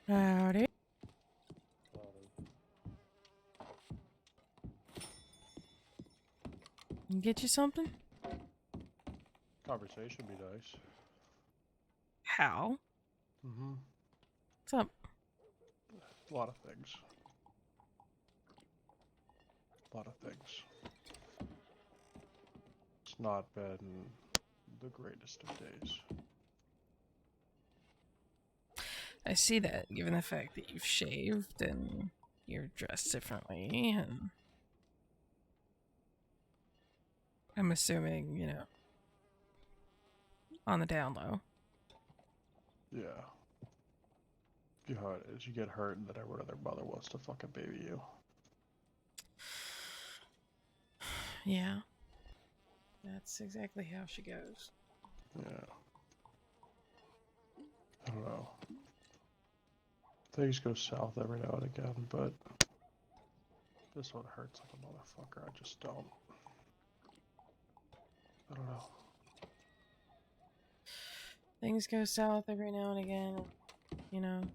Howdy. Get you something? Conversation be nice. How? Mm-hmm. What's up? A lot of things. A lot of things. It's not been the greatest of days. I see that, given the fact that you've shaved and you're dressed differently, and I'm assuming, on the down low. Yeah. You know how it is. You get hurt and then everyone and their mother wants to fucking baby you. Yeah. That's exactly how she goes. Yeah. I don't know. Things go south every now and again, but this one hurts like a motherfucker. I just don't. I don't know. Things go south every now and again.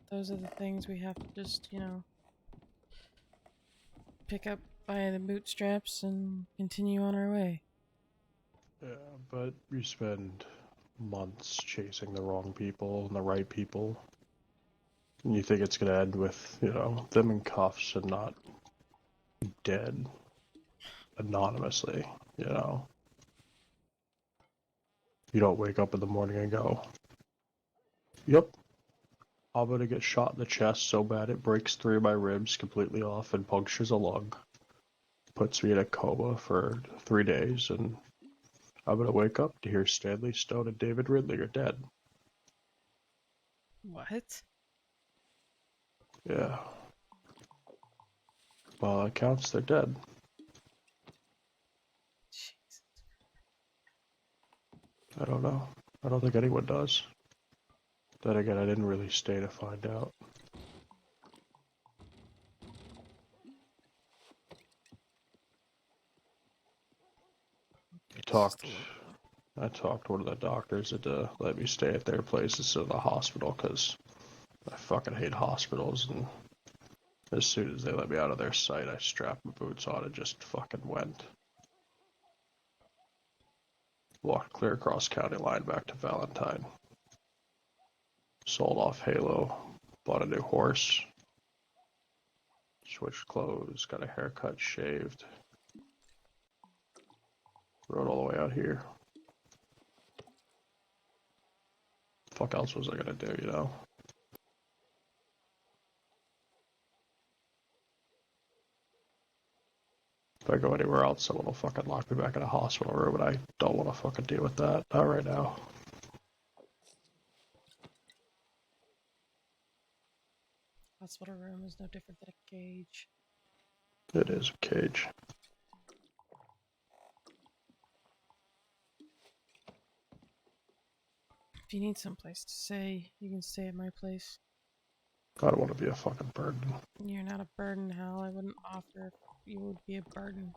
Those are the things we have to just, pick up by the bootstraps and continue on our way. Yeah, but you spend months chasing the wrong people and the right people. And you think it's gonna end with, them in cuffs and not dead anonymously, you know? You don't wake up in the morning and go, yep, I'm gonna get shot in the chest so bad it breaks 3 of my ribs completely off and punctures a lung. Puts me in a coma for 3 days, and I'm gonna wake up to hear Stanley Stone and David Ridley are dead. What? Yeah. By all accounts, they're dead. Jesus. I don't know. I don't think anyone does. Then again, I didn't really stay to find out. I It's just talked a little. I talked to one of the doctors to let me stay at their place instead of the hospital because I fucking hate hospitals. And as soon as they let me out of their sight, I strapped my boots on and just fucking went. Walked clear across county line back to Valentine. Sold off Halo. Bought a new horse. Switched clothes. Got a haircut, shaved. Rode all the way out here. Fuck else was I gonna do, you know? If I go anywhere else, someone will fucking lock me back in a hospital room, and I don't want to fucking deal with that. Not right now. Hospital room is no different than a cage. It is a cage. If you need someplace to stay, you can stay at my place. I don't want to be a fucking burden. You're not a burden, Hal. I wouldn't offer if you would be a burden.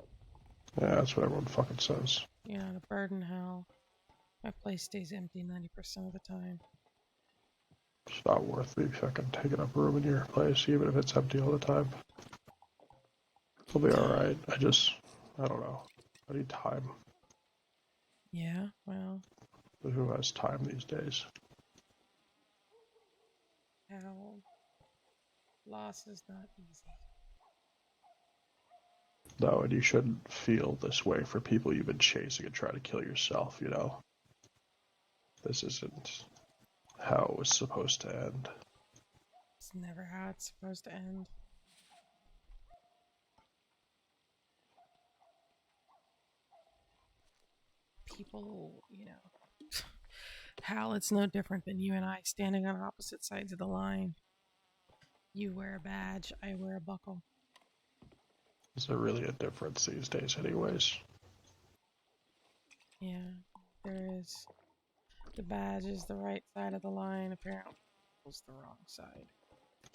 Yeah, that's what everyone fucking says. You're not a burden, Hal. My place stays empty 90% of the time. It's not worth me fucking taking up room in your place, even if it's empty all the time. I'll be alright. I don't know. I need time. Yeah, well, But who has time these days? Hal, loss is not easy. No, and you shouldn't feel this way for people you've been chasing and try to kill yourself, you know? This isn't how it was supposed to end. It's never how it's supposed to end. People, Hal, it's no different than you and I standing on opposite sides of the line. You wear a badge, I wear a buckle. Is there really a difference these days, anyways? Yeah, there is. The badge is the right side of the line, apparently it was the wrong side.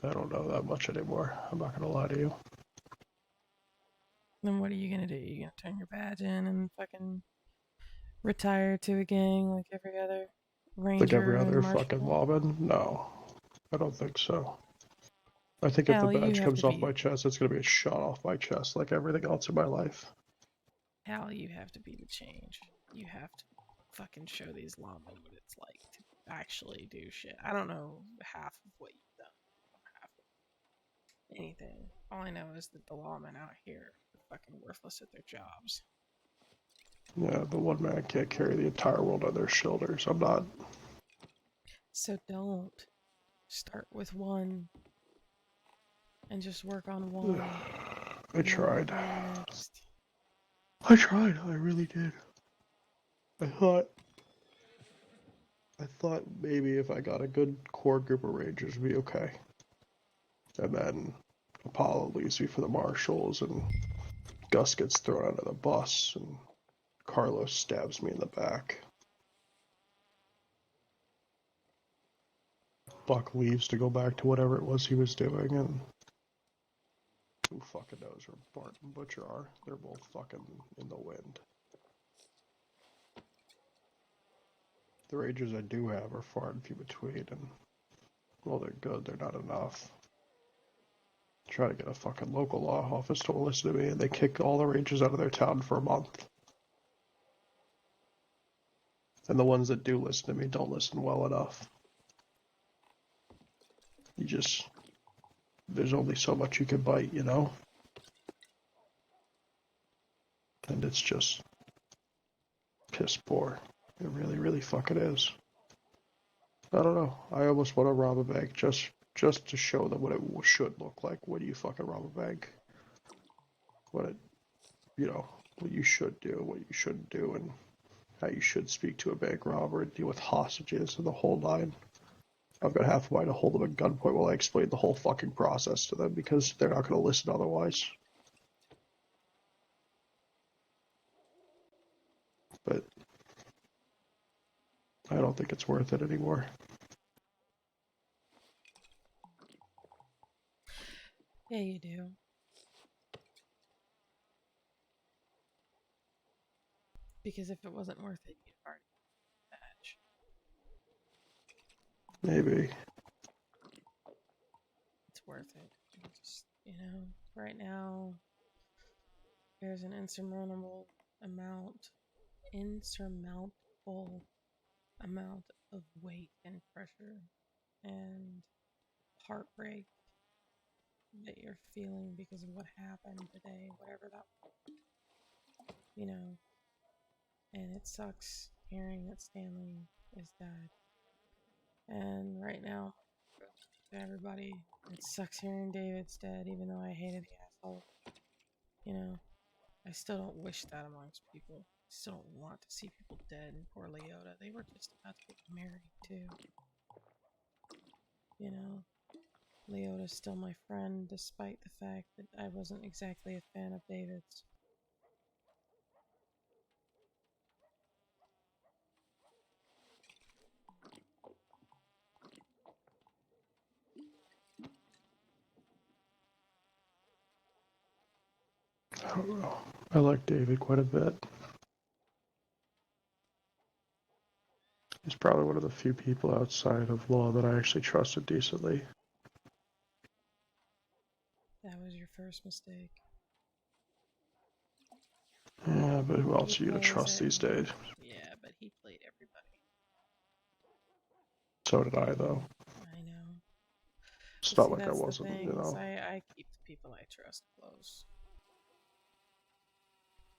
I don't know that much anymore. I'm not gonna lie to you. Then what are you gonna do? You gonna turn your badge in and fucking retire to a gang like every other Like every ranger and other fucking marshal? lawman? No, I don't think so. I think if the Hal, you badge have to comes off my be chest, it's gonna be a shot off my chest like everything else in my life. Hal, you have to be the change. You have to fucking show these lawmen what it's like to actually do shit. I don't know half of what you've done. I don't know half of anything. All I know is that the lawmen out here are fucking worthless at their jobs. Yeah, the one man can't carry the entire world on their shoulders. I'm not. So don't start with one and just work on one I and then work tried. on the next. I tried. I really did. I thought. I thought maybe if I got a good core group of rangers, it'd be okay. And then Apollo leaves me for the marshals, and Gus gets thrown under the bus, and Carlos stabs me in the back. Buck leaves to go back to whatever it was he was doing, and who fucking knows where Bart and Butcher are? They're both fucking in the wind. The rangers I do have are far and few between, and well, they're good. They're not enough. Try to get a fucking local law office to listen to me, and they kick all the rangers out of their town for a month. And the ones that do listen to me don't listen well enough. You just, there's only so much you can bite, you know? And it's just piss poor. It really, really fucking is. I don't know. I almost want to rob a bank just to show them what it should look like when you fucking rob a bank. What it, you know, what you should do, what you shouldn't do, and how you should speak to a bank robber and deal with hostages and the whole nine. I've got half of mine to hold them at gunpoint while I explain the whole fucking process to them because they're not going to listen otherwise. But I don't think it's worth it anymore. Yeah, you do. Because if it wasn't worth it, you'd already badge. Maybe. It's worth it. Just, right now there's an insurmountable amount of weight and pressure and heartbreak that you're feeling because of what happened today, whatever that, you know, and it sucks hearing that Stanley is dead. And right now, to everybody, it sucks hearing David's dead, even though I hated the asshole. You know, I still don't wish that amongst people. I still don't want to see people dead. And poor Leota, they were just about to get married too. You know, Leota's still my friend, despite the fact that I wasn't exactly a fan of David's. I don't know. I like David quite a bit. He's probably one of the few people outside of law that I actually trusted decently. That was your first mistake. Yeah, but who He else are you to plays trust it. these days? Yeah, but he played everybody. So did I, though. I know. It's But not see, like I that's the wasn't, thing, you is know. I keep the people I trust close.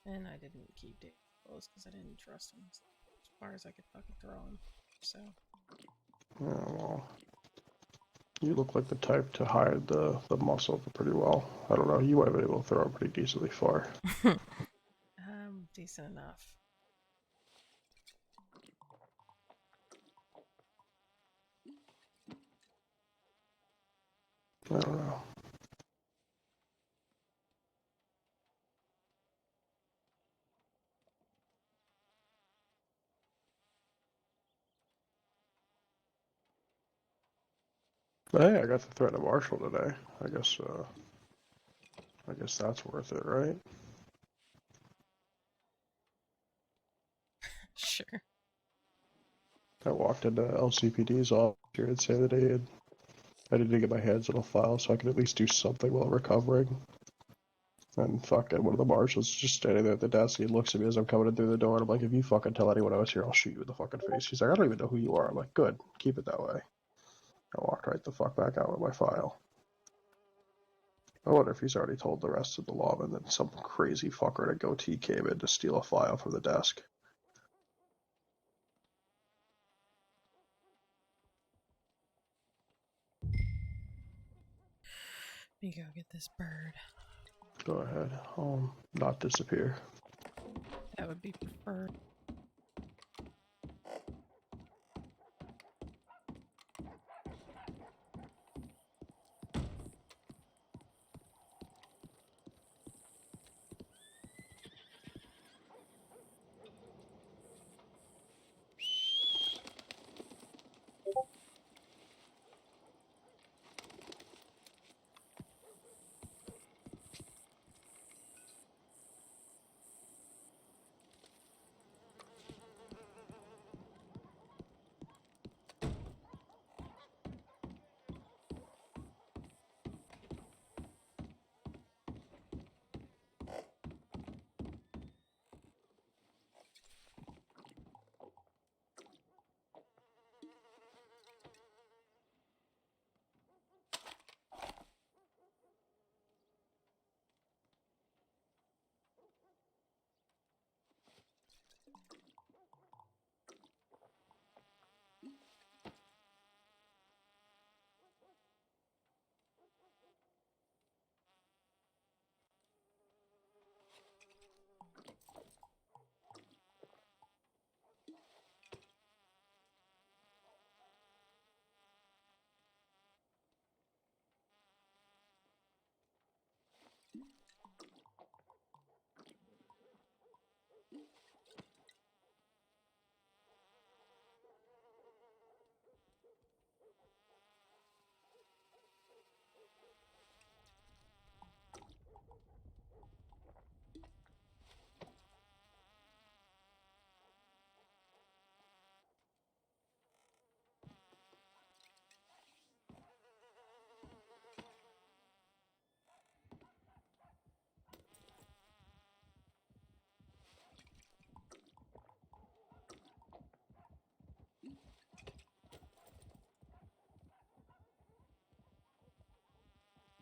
And I didn't keep Dave close because I didn't trust him as far as I could fucking throw him. So. Yeah, well, you look like the type to hide the muscle pretty well. I don't know, you might have been able to throw it pretty decently far. Decent enough. I don't know. Hey, I got to threaten a marshal today. I guess that's worth it, right? Sure. I walked into LCPD's office here and said that I need to get my hands on a file so I can at least do something while recovering. And fucking one of the marshals just standing there at the desk. He looks at me as I'm coming in through the door, and I'm like, if you fucking tell anyone I was here, I'll shoot you in the fucking face. He's like, I don't even know who you are. I'm like, good, keep it that way. I walked right the fuck back out with my file. I wonder if he's already told the rest of the lawmen that some crazy fucker in a goatee came in to steal a file from the desk. Let me go get this bird. Go ahead. Not disappear. That would be preferred.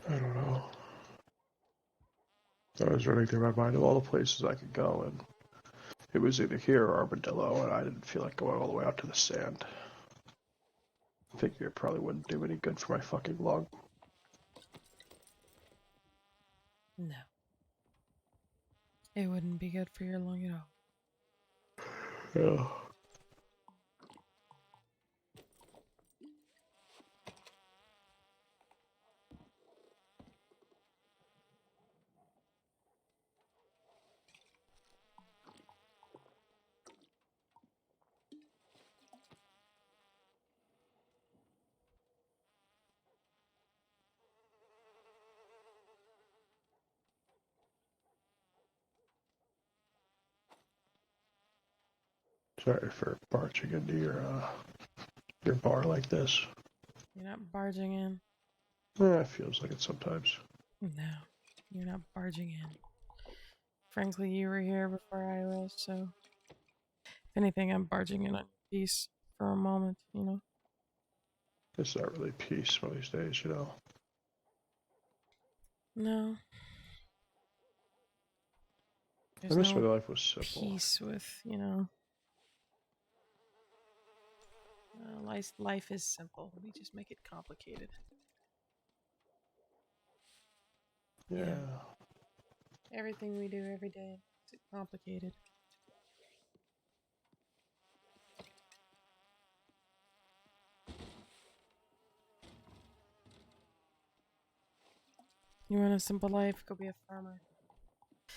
I don't know. I was running through my mind of all the places I could go, and it was either here or Armadillo, and I didn't feel like going all the way out to the sand. I figure it probably wouldn't do any good for my fucking lung. No. It wouldn't be good for your lung at all. Yeah. Sorry for barging into your bar like this. You're not barging in. It feels like it sometimes. No. You're not barging in. Frankly, you were here before I was, so if anything, I'm barging in on your piece for a moment, you know? It's not really peace one of these days, you know. No. I There's miss when no life was simple. peace with, you know. Life is simple. We just make it complicated. Yeah. Everything we do every day is complicated. You want a simple life, go be a farmer.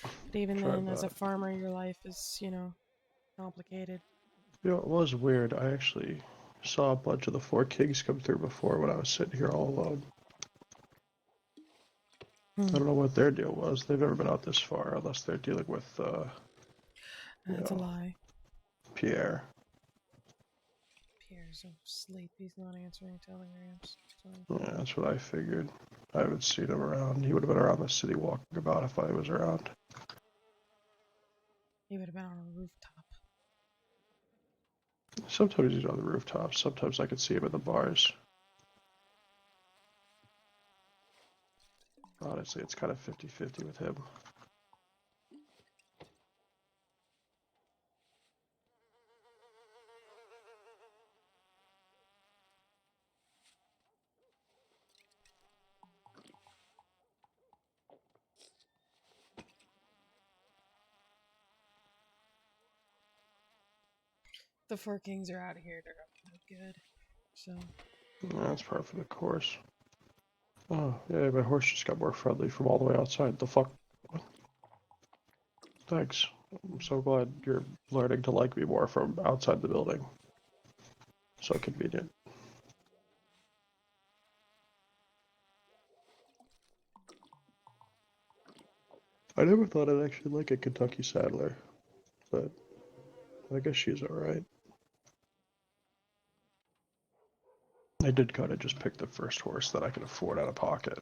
But even then, as a farmer, your life is, you know, complicated. You know, it was weird. I actually saw a bunch of the Four Kings come through before when I was sitting here all alone. I don't know what their deal was. They've never been out this far unless they're dealing with, That's a lie. Pierre. Pierre's so asleep. He's not answering telegrams. So. Yeah, that's what I figured. I haven't seen him around. He would have been around the city walking about if I was around. He would have been on a rooftop. Sometimes he's on the rooftops. Sometimes I could see him at the bars. Honestly, it's kind of 50-50 with him. The Four Kings are out of here. They're up to no good. So. Yeah, that's par for the course. Oh, yeah, my horse just got more friendly from all the way outside. The fuck? Thanks. I'm so glad you're learning to like me more from outside the building. So convenient. I never thought I'd actually like a Kentucky Saddler, but I guess she's alright. I did kind of just pick the first horse that I could afford out of pocket.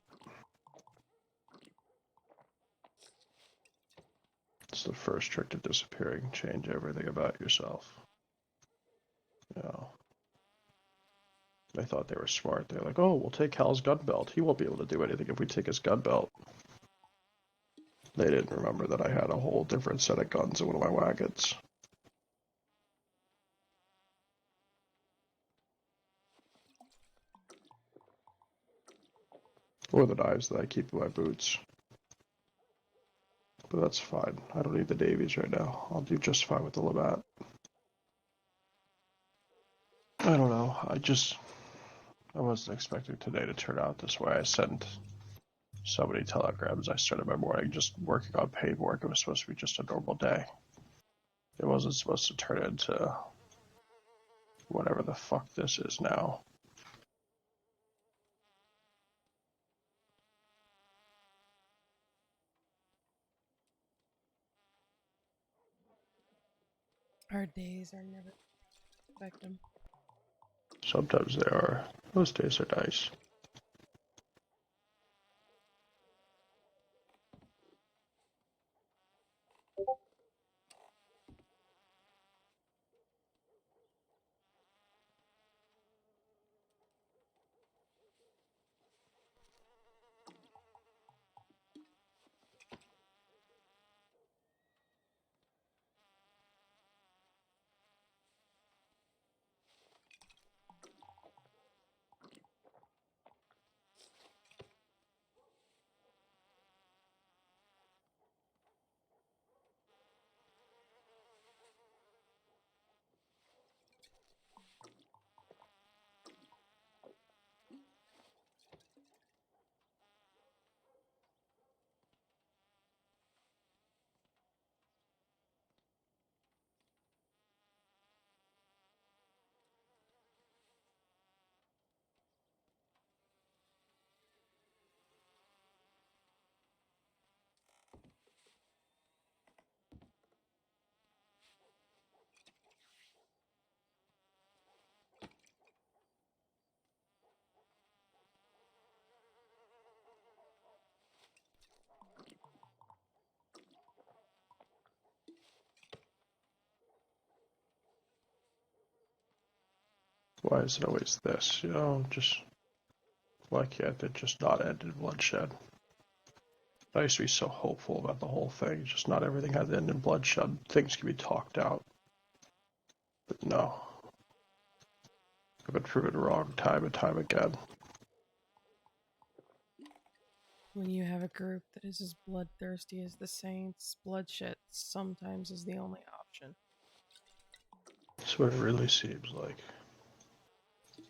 It's the first trick to disappearing. Change everything about yourself. You know, they thought they were smart. They're like, oh, we'll take Hal's gun belt. He won't be able to do anything if we take his gun belt. They didn't remember that I had a whole different set of guns in one of my wagons. Or the knives that I keep in my boots. But that's fine. I don't need the Davies right now. I'll do just fine with the Labatt. I don't know. I wasn't expecting today to turn out this way. I sent so many telegrams. I started my morning just working on paperwork. It was supposed to be just a normal day. It wasn't supposed to turn into whatever the fuck this is now. Our days are never effective. Sometimes they are. Those days are nice. Why is it always this? Just why can't it just not end in bloodshed? I used to be so hopeful about the whole thing. Just not everything had to end in bloodshed. Things can be talked out. But no. I've been proven wrong time and time again. When you have a group that is as bloodthirsty as the Saints, bloodshed sometimes is the only option. That's what it really seems like.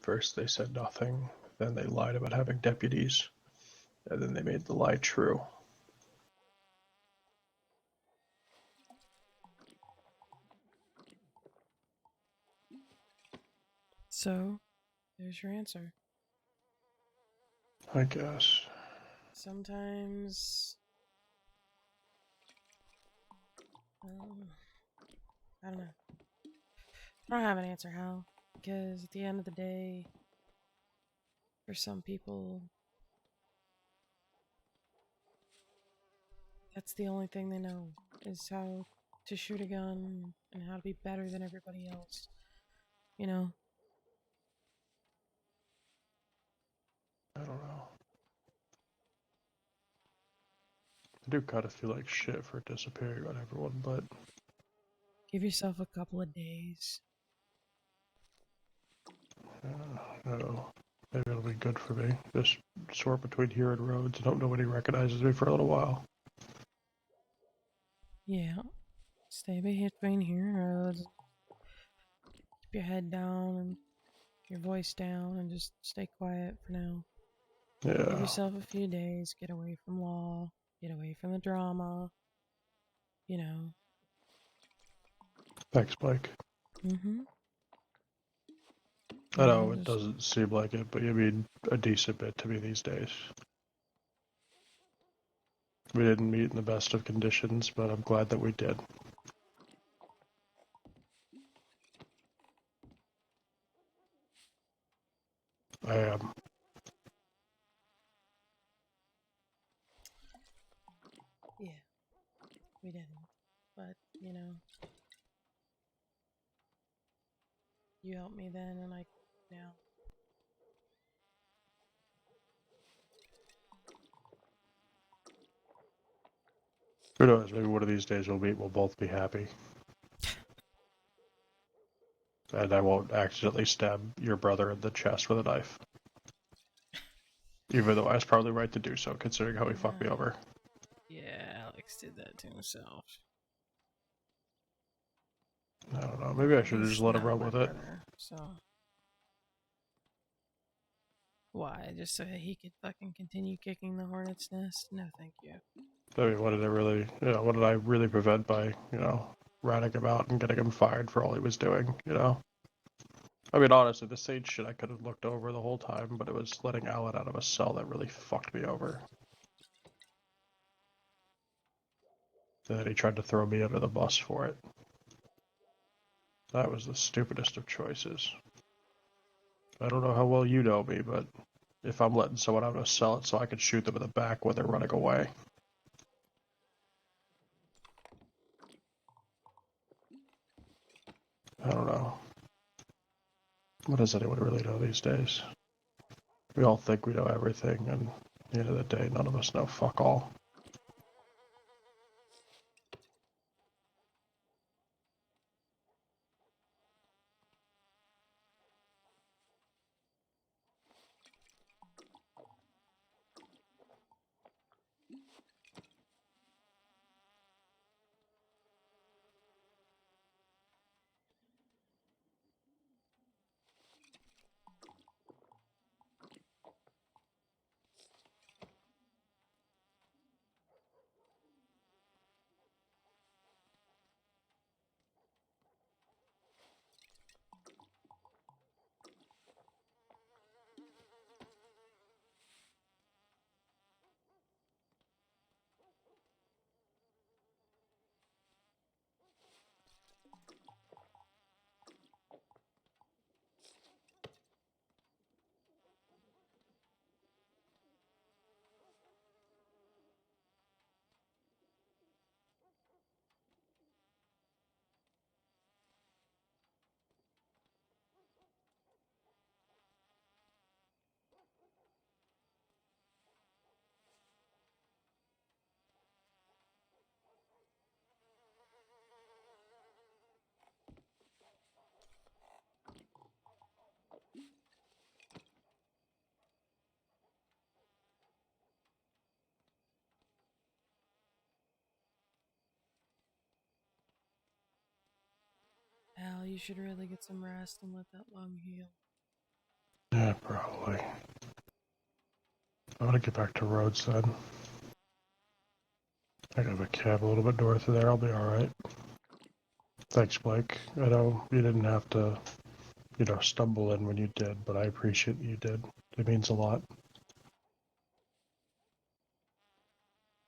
First they said nothing, then they lied about having deputies, and then they made the lie true. So, there's your answer. I guess. Sometimes, I don't know. I don't have an answer, Hal. Because at the end of the day, for some people, that's the only thing they know, is how to shoot a gun and how to be better than everybody else. You know? I don't know. I do kind of feel like shit for disappearing on everyone, but Give yourself a couple of days. I don't know. Maybe it'll be good for me. Just sort between here and Rhodes. I don't know nobody recognizes me for a little while. Yeah. Stay between here and roads. Keep your head down and your voice down and just stay quiet for now. Give Yeah. yourself a few days. Get away from law. Get away from the drama. You know. Thanks, Blake. Mm-hmm. I You know, know it just doesn't seem like it, but you mean a decent bit to me these days. We didn't meet in the best of conditions, but I'm glad that we did. I am. yeah, we didn't. But, you know, you helped me then and I now. Who knows? Maybe one of these days we'll meet. We'll both be happy, and I won't accidentally stab your brother in the chest with a knife. Even though I was probably right to do so, considering how he fucked me over. Yeah, Alex did that to himself. I don't know. Maybe I should have just He's let him not run my with it. brother, so why? Just so he could fucking continue kicking the hornet's nest? No, thank you. I mean, what did I really, what did I really prevent by, ratting him out and getting him fired for all he was doing, I mean, honestly, the Sage shit I could have looked over the whole time, but it was letting Alan out of a cell that really fucked me over. And then he tried to throw me under the bus for it. That was the stupidest of choices. I don't know how well you know me, but if I'm letting someone out of a cell, it's so I can shoot them in the back when they're running away. I don't know. What does anyone really know these days? We all think we know everything, and at the end of the day, none of us know fuck all. Al, you should really get some rest and let that lung heal. Yeah, probably. I'm gonna get back to Rhodes then. I got a cab a little bit north of there. I'll be alright. Thanks, Blake. I know you didn't have to, stumble in when you did, but I appreciate that you did. It means a lot.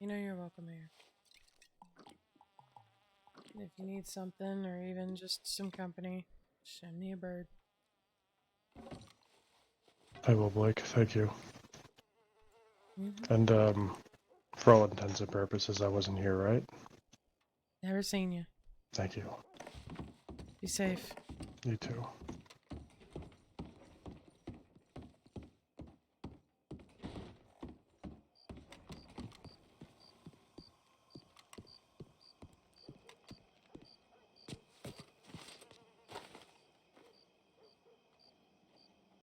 You know you're welcome here. If you need something or even just some company, send me a bird. I will, Blake. Thank you. Mm-hmm. And, for all intents and purposes, I wasn't here, right? Never seen you. Thank you. Be safe. You too.